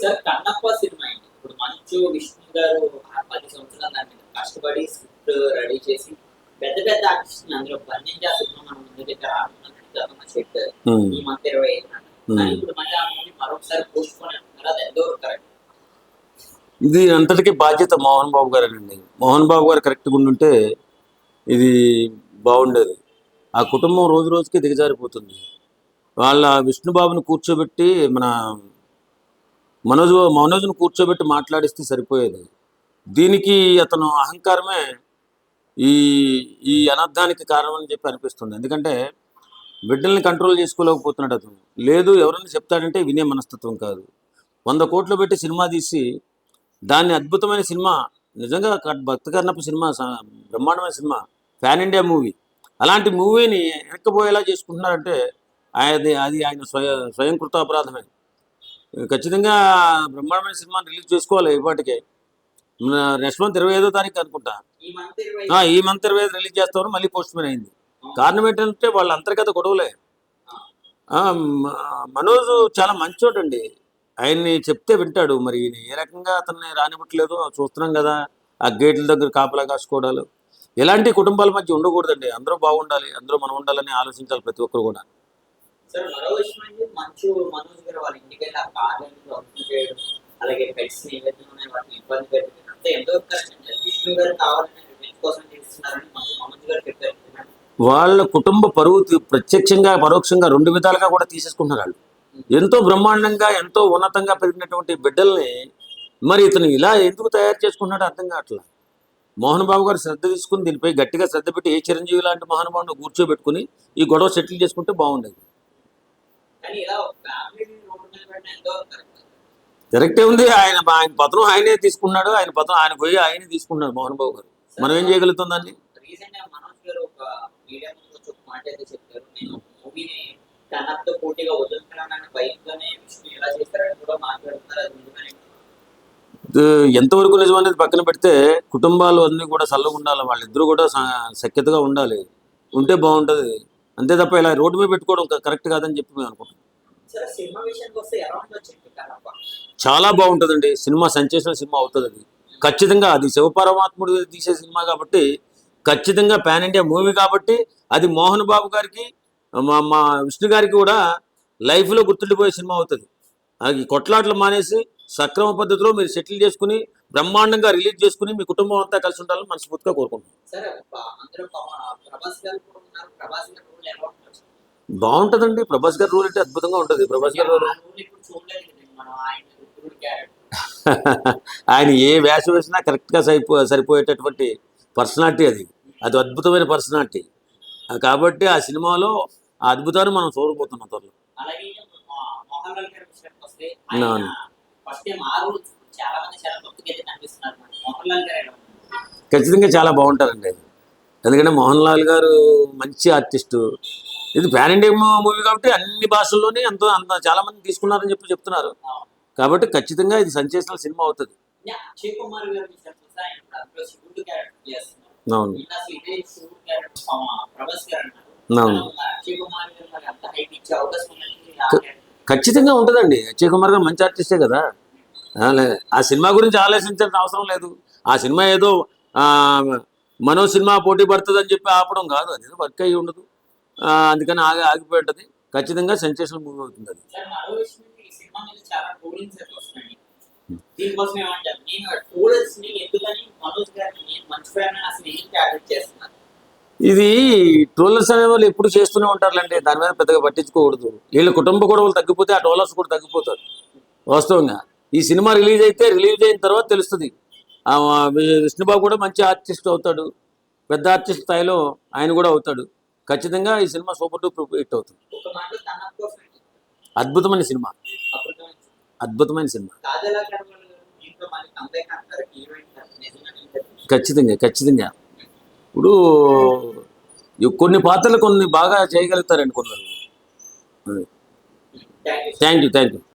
Sir Kannappa cinema అండి. ఇప్పుడు మంచు విష్ణు గారు ఆ 10 సంవత్సరాలు దాని మీద కష్టపడి స్క్రిప్ట్ రెడీ చేసి పెద్ద పెద్ద ఆర్టిస్టులు అందులో బంధించి ఆ సినిమా మనం ముందు దగ్గర ఆడుతున్నట్టు చెప్పారు. ఈ మంత్ 25 కానీ ఇప్పుడు మళ్ళీ ఆ మూవీ మరొకసారి పోస్ట్ పోన్ అంటున్నారు. అది ఎంతవరకు కరెక్ట్? ఇది అంతటికీ బాధ్యత మోహన్ బాబు గారేనండి. మోహన్ బాబు గారు కరెక్ట్గా ఉండుంటే ఇది బాగుండేది. ఆ కుటుంబం రోజు రోజుకి దిగజారిపోతుంది. వాళ్ళ విష్ణుబాబుని కూర్చోబెట్టి మన మనోజ్ను కూర్చోబెట్టి మాట్లాడిస్తే సరిపోయేది. దీనికి అతను అహంకారమే ఈ ఈ అనర్థానికి కారణం అని చెప్పి అనిపిస్తుంది. ఎందుకంటే బిడ్డల్ని కంట్రోల్ చేసుకోలేకపోతున్నాడు అతను. లేదు ఎవరైనా చెప్తాడంటే వినే మనస్తత్వం కాదు. 100 కోట్లు పెట్టి సినిమా తీసి దాన్ని అద్భుతమైన సినిమా, నిజంగా భక్త కన్నప్ప సినిమా బ్రహ్మాండమైన సినిమా, ప్యాన్ ఇండియా మూవీ. అలాంటి మూవీని వెనక్కిపోయేలా చేసుకుంటున్నారంటే అది అది ఆయన స్వయం కృతాపరాధమే. ఖచ్చితంగా బ్రహ్మాండమైన సినిమాని రిలీజ్ చేసుకోవాలి. ఇప్పటికే నెక్స్ట్ మంత్ 25వ తారీఖు అనుకుంటా. ఈ మంత్ 25 రిలీజ్ చేస్తామని మళ్ళీ పోస్ట్ పోన్ అయింది. కారణం ఏంటంటే వాళ్ళ అంతర్గత గొడవలే. మనోజ్ చాలా మంచోడండి. ఆయన్ని చెప్తే వింటాడు. మరి ఏ రకంగా అతన్ని రానివ్వట్లేదో చూస్తున్నాం కదా. ఆ గేట్ల దగ్గర కాపలా కాసుకోవడాలు, ఎలాంటి కుటుంబాల మధ్య ఉండకూడదండి. అందరూ బాగుండాలి, అందరూ మనం ఉండాలని ఆలోచించాలి ప్రతి ఒక్కరు కూడా. సార్ మరో విషయం అంటే మంచు మనోజ్ గారు వాళ్ళ ఇంటికి వెళ్ళి ఆ కార్యాలయం చేయడం, అలాగే పెట్స్ ఏవైతే ఉన్నాయో వాటిని ఇబ్బంది పెట్టడం అంతా ఎంతవరకు కరెక్ట్ అంటే విష్ణు గారు కావాలని రివెంజ్ కోసం చేస్తున్నారని మనోజ్ గారు చెప్పారు. వాళ్ళ కుటుంబ పరువు ప్రత్యక్షంగా పరోక్షంగా 2 విధాలుగా కూడా తీసేసుకుంటున్నారు వాళ్ళు. ఎంతో బ్రహ్మాండంగా ఎంతో ఉన్నతంగా పెరిగినటువంటి బిడ్డల్ని మరి ఇతను ఇలా ఎందుకు తయారు చేసుకుంటున్నాడో అర్థం కావట్లేదు. మోహన్ బాబు గారు శ్రద్ధ తీసుకుని దీనిపై గట్టిగా శ్రద్ధ పెట్టి ఏ చిరంజీవి లాంటి మహానుభావుని కూర్చోబెట్టుకుని ఈ గొడవ సెటిల్ చేసుకుంటే బాగుండేది. కరెక్టే ఉంది. ఆయన పత్రం ఆయనే తీసుకున్నాడు. ఆయన పత్రం ఆయన పోయి ఆయనే తీసుకున్నాడు మోహన్ బాబు గారు. మనం ఏం చేయగలుగుతాం దాన్ని? ఎంతవరకు నిజం అనేది పక్కన పెడితే కుటుంబాలు అన్నీ కూడా చల్లగా ఉండాలి. వాళ్ళిద్దరూ కూడా సఖ్యతగా ఉండాలి. ఉంటే బాగుంటుంది. అంతే తప్ప ఇలా రోడ్డు మీద పెట్టుకోవడం కరెక్ట్ కాదని చెప్పి మేము అనుకుంటున్నాం. చాలా బాగుంటుందండి సినిమా. సెన్సేషనల్ సినిమా అవుతుంది అది ఖచ్చితంగా. అది శివపరమాత్ముడు తీసే సినిమా కాబట్టి ఖచ్చితంగా పాన్ ఇండియా మూవీ కాబట్టి అది మోహన్ బాబు గారికి మా విష్ణు గారికి కూడా లైఫ్లో గుర్తుండిపోయే సినిమా అవుతుంది. అది కొట్లాట్లు మానేసి సక్రమ పద్ధతిలో మీరు సెటిల్ చేసుకుని బ్రహ్మాండంగా రిలీజ్ చేసుకుని మీ కుటుంబం అంతా కలిసి ఉండాలని మనస్ఫూర్తిగా కోరుకుంటున్నాం. బాగుంటుందండి. ప్రభాస్ గారి రూల్ అంటే అద్భుతంగా ఉంటుంది. ప్రభాస్ గారు ఆయన ఏ వేష వేసినా కరెక్ట్గా సరిపోయేటటువంటి పర్సనాలిటీ అది. అది అద్భుతమైన పర్సనాలిటీ కాబట్టి ఆ సినిమాలో ఆ అద్భుతాన్ని మనం చూడబోతున్నాం త్వరలో. ఖచ్చితంగా చాలా బాగుంటారండి. ఎందుకంటే మోహన్ లాల్ గారు మంచి ఆర్టిస్టు. ఇది ప్యాన్ ఇండియా మూవీ కాబట్టి అన్ని భాషల్లోనే అంత చాలా మంది తీసుకున్నారని చెప్తున్నారు. కాబట్టి ఖచ్చితంగా ఇది సెన్సేషనల్ సినిమా అవుతుంది. అవును ఖచ్చితంగా ఉంటుందండి. అక్షయ్ కుమార్ గారు మంచి ఆర్టిస్టే కదా. ఆ సినిమా గురించి ఆలోచించాల్సిన అవసరం లేదు. ఆ సినిమా ఏదో మనో సినిమా పోటీ పడుతుందని చెప్పి ఆపడం కాదు. అది వర్క్ అయ్యి ఉండదు. అందుకని ఆగిపోయి ఉంటుంది. ఖచ్చితంగా సెన్సేషనల్ మూవీ అవుతుంది అది. ఇది ట్రోలర్స్ అనే వాళ్ళు ఎప్పుడు చేస్తూనే ఉంటారులేండి. దాని మీద పెద్దగా పట్టించుకోకూడదు. వీళ్ళ కుటుంబ గొడవలు తగ్గిపోతే ఆ ట్రోలర్స్ కూడా తగ్గిపోతారు. వాస్తవంగా ఈ సినిమా రిలీజ్ అయిన తర్వాత తెలుస్తుంది. విష్ణుబాబు కూడా మంచి ఆర్టిస్ట్ అవుతాడు. పెద్ద ఆర్టిస్ట్ స్థాయిలో ఆయన కూడా అవుతాడు. ఖచ్చితంగా ఈ సినిమా సూపర్ డూపర్ హిట్ అవుతుంది. అద్భుతమైన సినిమా. అద్భుతమైన సినిమా. ఖచ్చితంగా ఖచ్చితంగా. ఇప్పుడు కొన్ని పాత్రలు కొన్ని బాగా చేయగలుగుతారండి కొందరు. Thank you.